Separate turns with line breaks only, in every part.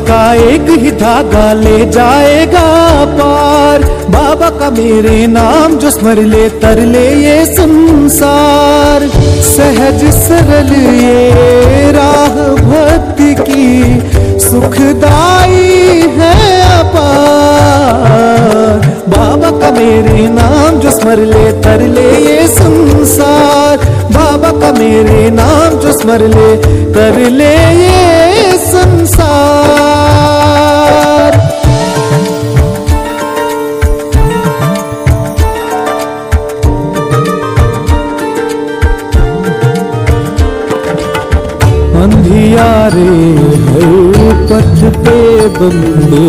का एक ही धागा ले जाएगा पार। बाबा का मेरे नाम जो स्मर ले तर ले ये संसार। सहज सरल ये राह भक्ति की सुखदाई है अपार। बाबा का मेरे नाम जो स्मर ले तर ले ये संसार। बाबा का मेरे नाम जो स्मर ले तर ले ये संसार। अंधियारे हर पथ पे बंदे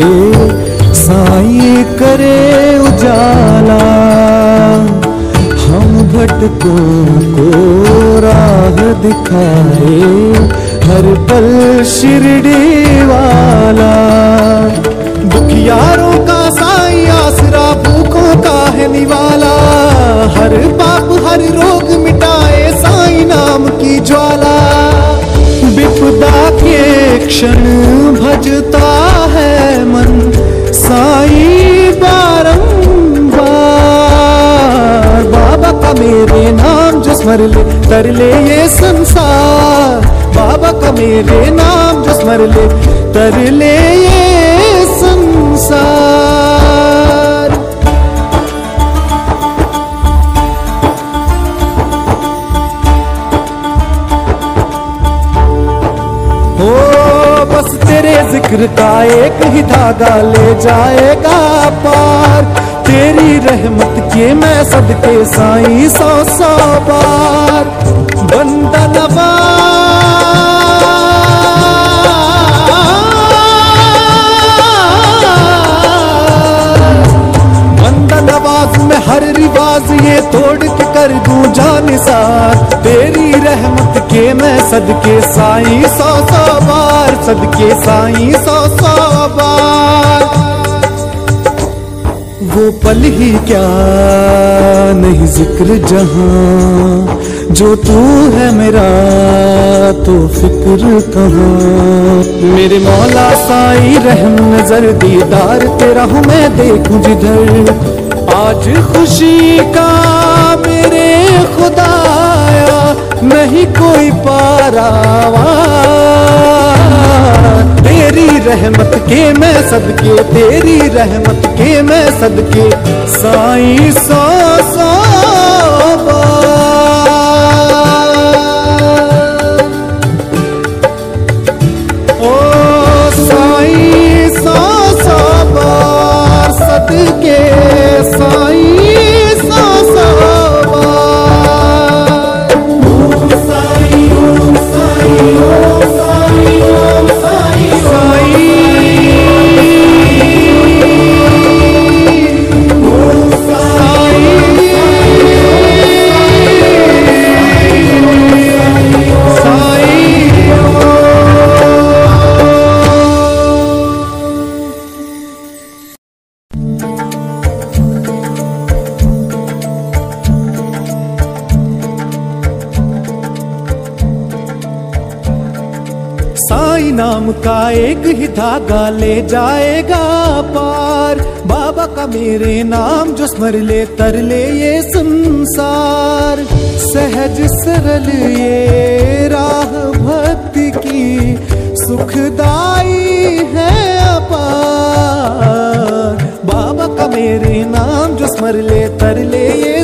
साईं करे उजाला। हम भटकों को राह दिखाए हर पल शिरडी वाला। दुखियारों का साईं आसरा भूखों का है निवाला। हर पाप हर रोग मिटाए साईं नाम की ज्वाला। विपदा के क्षण भजता है मन साईं बारंबार। बाबा का मेरे नाम जो स्मर ले तर ले ये संसार। बाबा का मेरे नाम जो स्मर ले तर ले ये संसार। ओ बस तेरे जिक्र का एक ही धागा ले जाएगा पार। तेरी रहमत के मैं सदके साईं 100-100 बार। बंदा नवाज में हर रिवाज ये तोड़ के कर दूं जानिसार। तेरी रहमत के मैं सदके साईं 100-100 बार। सदके साईं 100-100 बार। वो पल ही क्या नहीं जिक्र जहां जो तू है मेरा तो फिक्र कहाँ। मेरे मौला साईं रहम नजर दीदार तेरा हूँ मैं देखूं जिधर। आज खुशी का मेरे खुदाया नहीं कोई पारावार। तेरी रहमत के मैं सदके तेरी रहमत के मैं सदके साईं 100-100 बार। ओ साईं 100-100 बार सदके साईं 100-100 बार। ओम साईं ओम साईं ओम साईं ओम साईं साईं। ओम साईं साईं नाम का एक ही धागा ले जाएगा पार। बाबा का मेरे नाम जो स्मर ले तर ले ये संसार। सहज सरल ये राह भक्ति की सुखदाई है अपार। बाबा का मेरे नाम जो स्मर ले तर ले ये